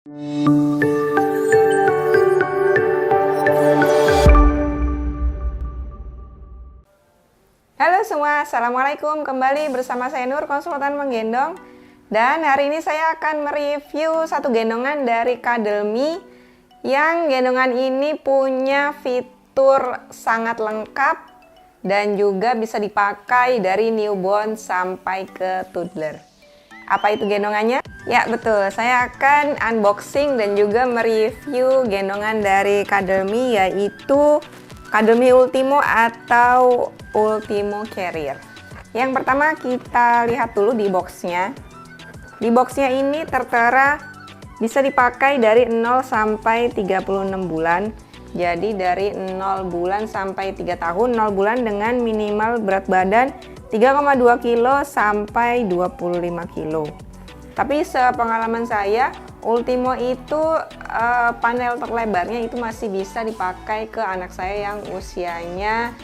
Halo semua, Assalamualaikum. Kembali bersama saya Nur, konsultan menggendong. Dan hari ini saya akan mereview satu gendongan dari Cuddle.me, yang gendongan ini punya fitur sangat lengkap dan juga bisa dipakai dari newborn sampai ke toddler. Apa itu gendongannya? Ya betul, saya akan unboxing dan juga mereview gendongan dari Cuddle.me, yaitu Cuddle.me Ultimo atau Ultimo Carrier. Yang pertama kita lihat dulu di boxnya. Di boxnya ini tertera bisa dipakai dari 0 sampai 36 bulan. Jadi dari 0 bulan sampai 3 tahun, 0 bulan dengan minimal berat badan 3,2 kilo sampai 25 kilo. Tapi sepengalaman saya, Ultimo itu panel terlebarnya itu masih bisa dipakai ke anak saya yang usianya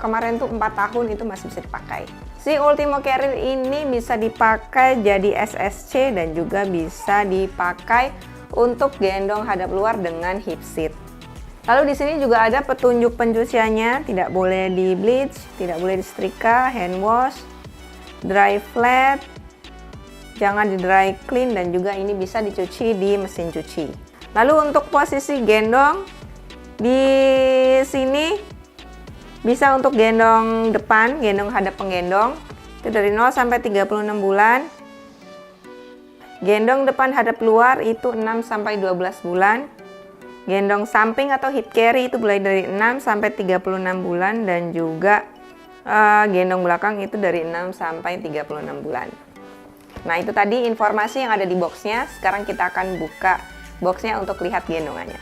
kemarin tuh 4 tahun, itu masih bisa dipakai. Si Ultimo Carrier ini bisa dipakai jadi SSC dan juga bisa dipakai untuk gendong hadap luar dengan hip seat. Lalu di sini juga ada petunjuk pencuciannya, tidak boleh di bleach, tidak boleh disetrika, hand wash, dry flat, jangan di dry clean, dan juga ini bisa dicuci di mesin cuci. Lalu untuk posisi gendong, di sini bisa untuk gendong depan, gendong hadap penggendong, itu dari 0 sampai 36 bulan. Gendong depan hadap luar itu 6 sampai 12 bulan. Gendong samping atau hip carry itu mulai dari 6 sampai 36 bulan, dan juga gendong belakang itu dari 6 sampai 36 bulan. Nah, itu tadi informasi yang ada di boxnya. Sekarang kita akan buka boxnya untuk lihat gendongannya.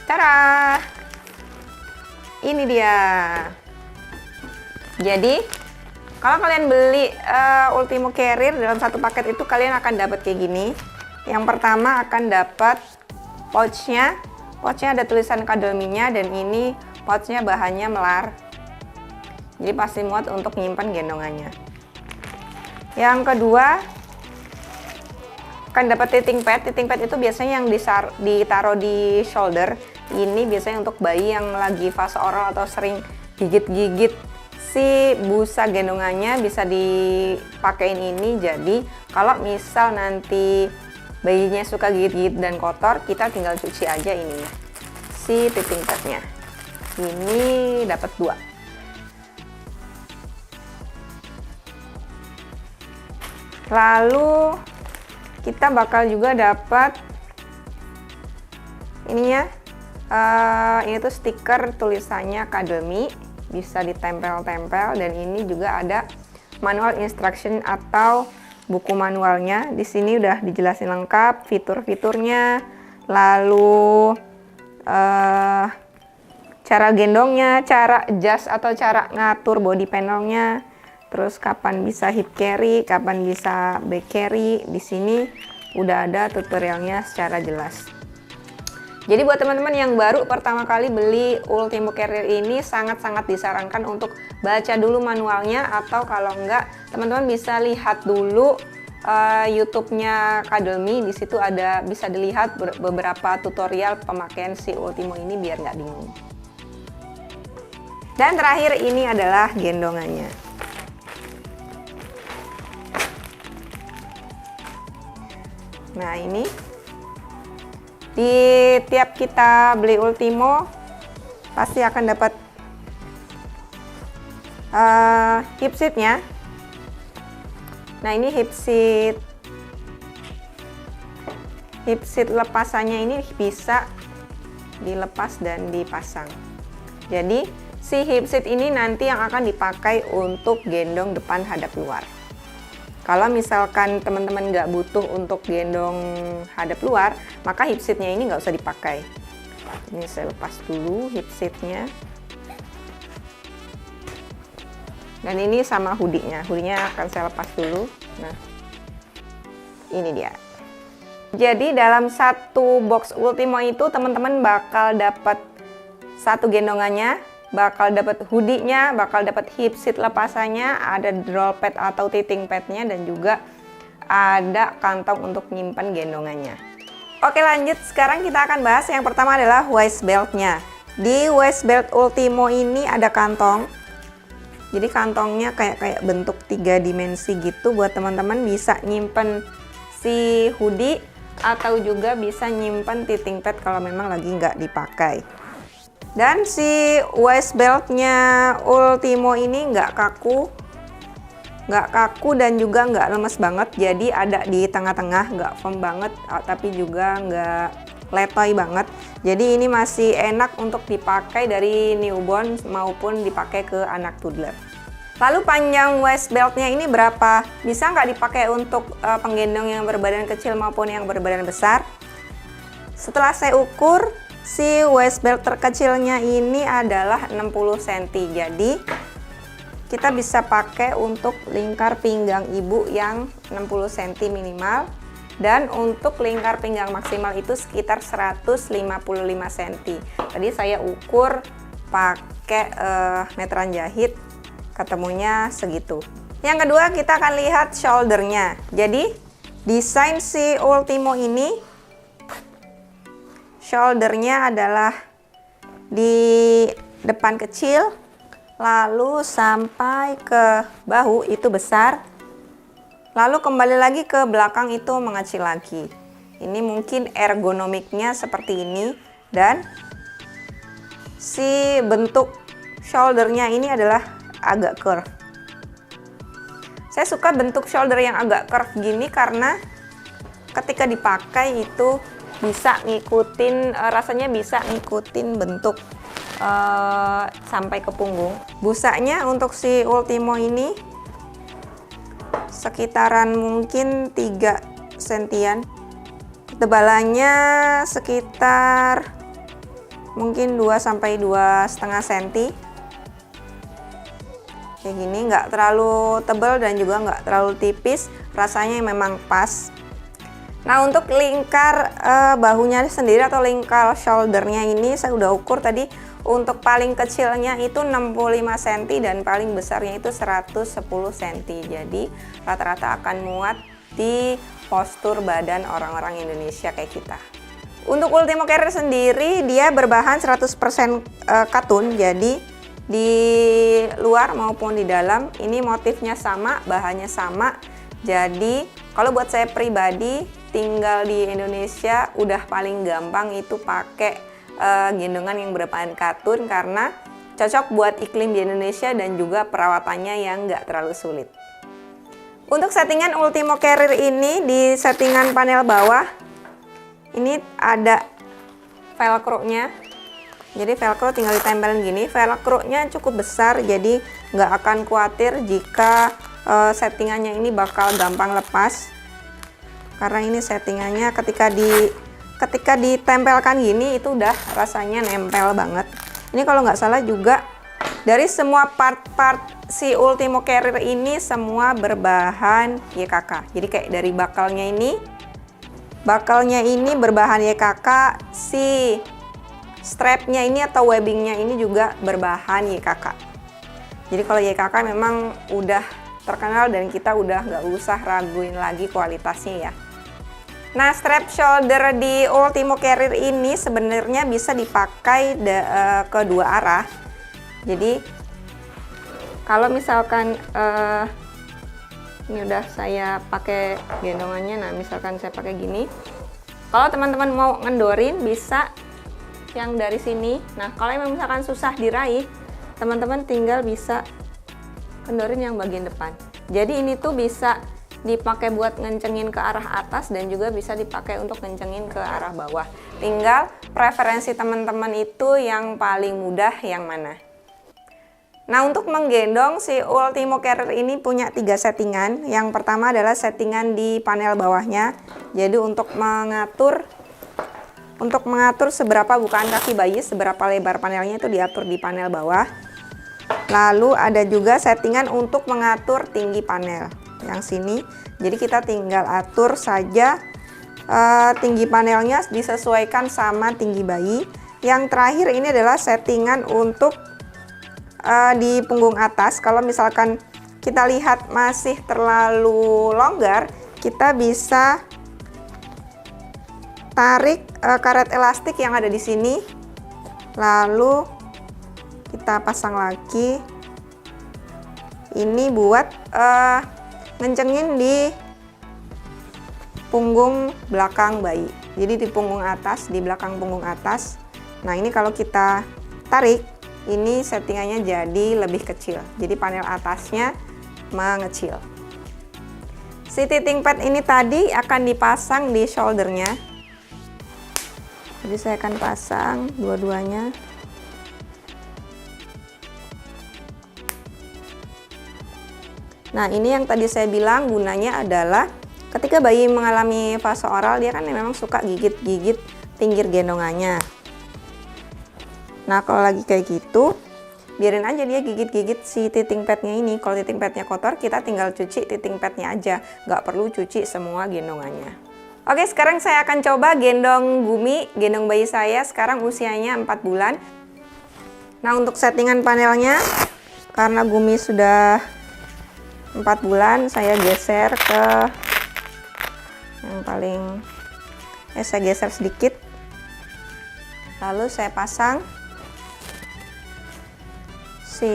Tada! Ini dia. Jadi, kalau kalian beli Ultimo Carrier dalam satu paket itu kalian akan dapat kayak gini. Yang pertama akan dapat pouchnya. Pouchnya ada tulisan Cuddle.me-nya, dan ini pouchnya bahannya melar. Jadi pasti muat untuk menyimpan gendongannya. Yang kedua akan dapat teething pad. Teething pad itu biasanya yang ditaruh di shoulder. Ini biasanya untuk bayi yang lagi fase oral atau sering gigit-gigit si busa gendongannya, bisa dipakein ini. Jadi kalau misal nanti bayinya suka gigit-gigit dan kotor, kita tinggal cuci aja ini si teething padnya. Ini dapat 2. Lalu kita bakal juga dapat ininya. Ini tuh stiker tulisannya Cuddle.me, bisa ditempel-tempel, dan ini juga ada manual instruction atau buku manualnya. Di sini udah dijelasin lengkap fitur-fiturnya, lalu cara gendongnya, cara adjust atau cara ngatur body panelnya, terus kapan bisa hip carry, kapan bisa back carry. Di sini udah ada tutorialnya secara jelas. Jadi buat teman-teman yang baru pertama kali beli Ultimo Carrier ini, sangat-sangat disarankan untuk baca dulu manualnya, atau kalau enggak teman-teman bisa lihat dulu YouTube-nya Cuddle.me. Di situ ada, bisa dilihat beberapa tutorial pemakaian si Ultimo ini biar nggak bingung. Dan terakhir ini adalah gendongannya. Nah, ini di tiap kita beli Ultimo pasti akan dapat hip seatnya. Nah, ini hip seat lepasannya ini bisa dilepas dan dipasang. Jadi si hip seat ini nanti yang akan dipakai untuk gendong depan hadap luar. Kalau misalkan teman-teman nggak butuh untuk gendong hadap luar, maka hip seatnya ini nggak usah dipakai. Ini saya lepas dulu hip seatnya. Dan ini sama hoodie-nya. Hoodie-nya akan saya lepas dulu. Nah, ini dia. Jadi dalam satu box Ultimo itu teman-teman bakal dapat satu gendongannya, bakal dapat hoodie-nya, bakal dapat hip seat lepasannya, ada roll pad atau teething pad-nya, dan juga ada kantong untuk nyimpan gendongannya. Oke, lanjut. Sekarang kita akan bahas yang pertama adalah waist belt-nya. Di waist belt Ultimo ini ada kantong. Jadi kantongnya kayak bentuk 3 dimensi gitu, buat teman-teman bisa nyimpen si hoodie atau juga bisa nyimpen tithing pad kalau memang lagi nggak dipakai. Dan si waist beltnya Ultimo ini nggak kaku dan juga nggak lemes banget, jadi ada di tengah-tengah, nggak firm banget tapi juga nggak letoy banget. Jadi ini masih enak untuk dipakai dari newborn maupun dipakai ke anak toddler. Lalu panjang waist beltnya ini berapa? Bisa nggak dipakai untuk penggendong yang berbadan kecil maupun yang berbadan besar? Setelah saya ukur, si waist belt terkecilnya ini adalah 60 cm. Jadi kita bisa pakai untuk lingkar pinggang ibu yang 60 cm minimal. Dan untuk lingkar pinggang maksimal itu sekitar 155 cm. Tadi saya ukur pakai meteran jahit, ketemunya segitu. Yang kedua, kita akan lihat shouldernya. Jadi desain si Ultimo ini, shouldernya adalah di depan kecil, lalu sampai ke bahu itu besar, lalu kembali lagi ke belakang itu mengecil lagi. Ini mungkin ergonomiknya seperti ini, dan si bentuk shouldernya ini adalah agak curve. Saya suka bentuk shoulder yang agak curve gini karena ketika dipakai itu bisa ngikutin, rasanya bisa ngikutin bentuk sampai ke punggung. Busanya untuk si Ultimo ini sekitaran mungkin 3 sentian. Ketebalannya sekitar mungkin 2 sampai 2,5 cm. Kayak gini, nggak terlalu tebal dan juga nggak terlalu tipis, rasanya memang pas. Nah, untuk lingkar bahunya sendiri atau lingkar shouldernya ini saya udah ukur tadi. Untuk paling kecilnya itu 65 cm dan paling besarnya itu 110 cm. Jadi rata-rata akan muat di postur badan orang-orang Indonesia kayak kita. Untuk Ultimo Carrier sendiri dia berbahan 100% katun. Jadi di luar maupun di dalam ini motifnya sama, bahannya sama. Jadi kalau buat saya pribadi tinggal di Indonesia udah paling gampang itu pakai gendongan yang berbahan katun karena cocok buat iklim di Indonesia dan juga perawatannya yang nggak terlalu sulit. Untuk settingan Ultimo Carrier ini di settingan panel bawah ini ada velcro-nya. Jadi velcro tinggal ditempelin gini. Velcro-nya cukup besar, jadi nggak akan khawatir jika settingannya ini bakal gampang lepas. Karena ini settingannya ketika ditempelkan gini itu udah rasanya nempel banget. Ini kalau nggak salah juga dari semua part-part si Ultimo Carrier ini semua berbahan YKK. Jadi kayak dari bakalnya ini berbahan YKK, si strapnya ini atau webbingnya ini juga berbahan YKK. Jadi kalau YKK memang udah terkenal dan kita udah nggak usah raguin lagi kualitasnya ya. Nah, strap shoulder di Ultimo Carrier ini sebenarnya bisa dipakai kedua arah. Jadi kalau misalkan ini udah saya pakai gendongannya, nah misalkan saya pakai gini. Kalau teman-teman mau ngendorin bisa yang dari sini. Nah, kalau yang misalkan susah diraih, teman-teman tinggal bisa kendorin yang bagian depan. Jadi ini tuh bisa dipakai buat ngencengin ke arah atas dan juga bisa dipakai untuk ngencengin ke arah bawah. Tinggal preferensi teman-teman itu yang paling mudah yang mana. Nah, untuk menggendong si Ultimo Carrier ini punya 3 settingan. Yang pertama adalah settingan di panel bawahnya. Jadi untuk mengatur seberapa bukaan kaki bayi, seberapa lebar panelnya itu diatur di panel bawah. Lalu ada juga settingan untuk mengatur tinggi panel. Yang sini, jadi kita tinggal atur saja tinggi panelnya disesuaikan sama tinggi bayi. Yang terakhir ini adalah settingan untuk di punggung atas. Kalau misalkan kita lihat masih terlalu longgar, kita bisa tarik karet elastik yang ada di sini, lalu kita pasang lagi. Ini buat ngencengin di punggung belakang bayi. Jadi di punggung atas, di belakang punggung atas. Nah, ini kalau kita tarik, ini settingannya jadi lebih kecil. Jadi panel atasnya mengecil. Si tithing pad ini tadi akan dipasang di shouldernya. Jadi saya akan pasang dua-duanya. Nah, ini yang tadi saya bilang gunanya adalah ketika bayi mengalami fase oral, dia kan memang suka gigit-gigit pinggir gendongannya. Nah, kalau lagi kayak gitu, biarin aja dia gigit-gigit si tithing padnya ini. Kalau tithing padnya kotor, kita tinggal cuci tithing padnya aja. Nggak perlu cuci semua gendongannya. Oke, sekarang saya akan coba gendong Gumi, gendong bayi saya. Sekarang usianya 4 bulan. Nah, untuk settingan panelnya, karena Gumi sudah 4 bulan, saya geser ke yang paling, saya geser sedikit. Lalu saya pasang si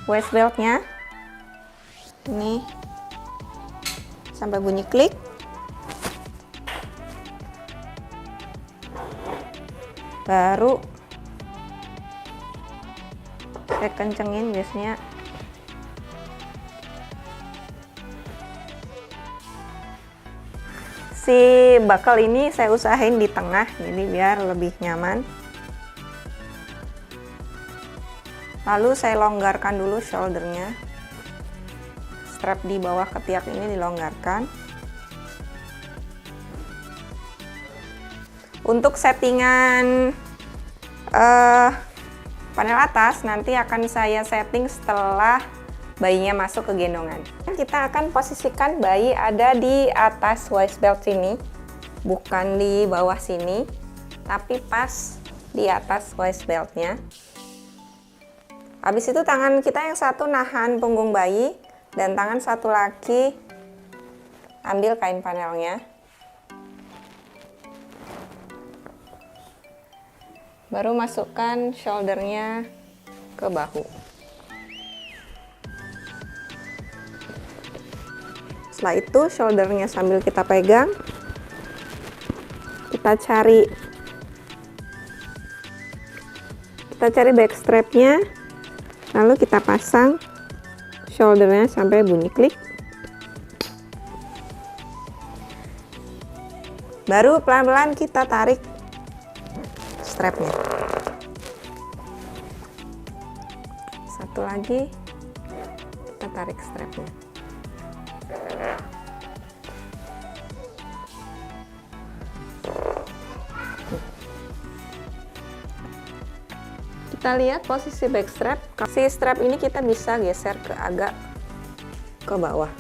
waist beltnya ini sampai bunyi klik. Baru saya kencengin biasanya. Si buckle ini saya usahain di tengah, jadi biar lebih nyaman. Lalu saya longgarkan dulu shouldernya. Strap di bawah ketiak ini dilonggarkan. Untuk settingan panel atas nanti akan saya setting setelah bayinya masuk ke gendongan. Kita akan posisikan bayi ada di atas waist belt sini, bukan di bawah sini, tapi pas di atas waist beltnya. Habis itu tangan kita yang satu nahan punggung bayi, dan tangan satu lagi ambil kain panelnya. Baru masukkan shouldernya ke bahu. Setelah itu shouldernya sambil kita pegang, kita cari back strapnya, lalu kita pasang shouldernya sampai bunyi klik. Baru pelan-pelan kita tarik strapnya. Satu lagi, kita tarik strapnya. Kita lihat posisi back strap. Si strap ini kita bisa geser agak ke bawah.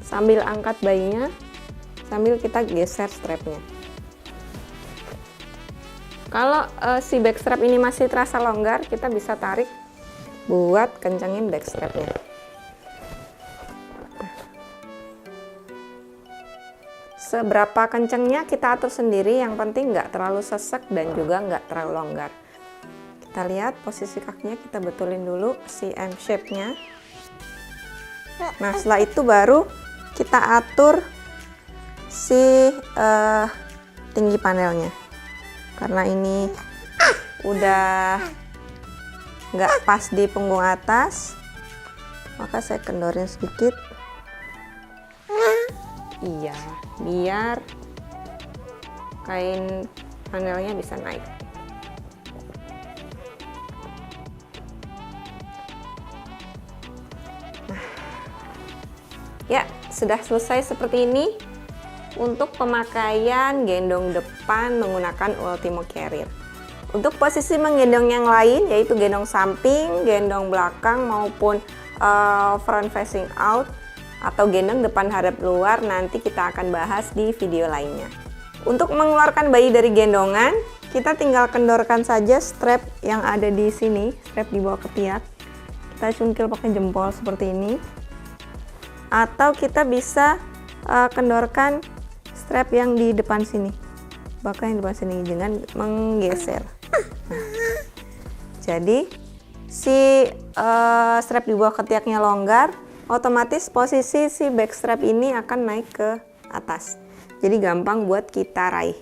Sambil angkat bayinya, sambil kita geser strapnya. Kalau si back strap ini masih terasa longgar, kita bisa tarik buat kencengin back strapnya. Seberapa kencengnya kita atur sendiri, yang penting nggak terlalu sesek dan juga nggak terlalu longgar. Kita lihat posisi kakinya, kita betulin dulu si M shape-nya. Nah, setelah itu baru kita atur si tinggi panelnya. Karena ini udah nggak pas di punggung atas, maka saya kendorin sedikit. Iya, biar kain panelnya bisa naik. Nah, ya sudah selesai seperti ini. Untuk pemakaian gendong depan menggunakan Ultimo Carrier. Untuk posisi menggendong yang lain, yaitu gendong samping, gendong belakang maupun front facing out, atau gendong depan hadap luar nanti kita akan bahas di video lainnya. Untuk mengeluarkan bayi dari gendongan, kita tinggal kendorkan saja strap yang ada di sini, strap di bawah ketiak. Kita cungkil pakai jempol seperti ini. Atau kita bisa kendorkan strap yang di depan sini. Bakal yang di depan sini dengan menggeser. Nah, jadi si strap di bawah ketiaknya longgar, otomatis posisi si back strap ini akan naik ke atas. Jadi gampang buat kita raih.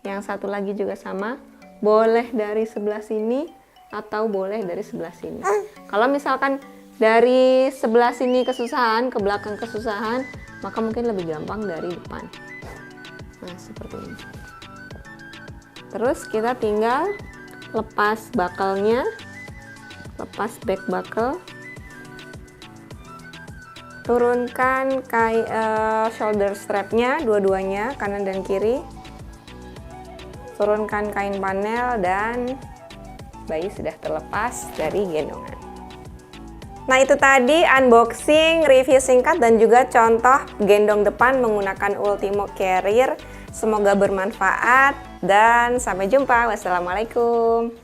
Yang satu lagi juga sama, boleh dari sebelah sini atau boleh dari sebelah sini. Kalau misalkan dari sebelah sini kesusahan, ke belakang kesusahan, maka mungkin lebih gampang dari depan. Nah, seperti ini. Terus kita tinggal lepas buckle-nya, lepas back buckle, turunkan shoulder strap-nya dua-duanya, kanan dan kiri, turunkan kain panel, dan bayi sudah terlepas dari gendongan. Nah, itu tadi unboxing, review singkat, dan juga contoh gendong depan menggunakan Ultimo Carrier. Semoga bermanfaat dan sampai jumpa. Wassalamualaikum.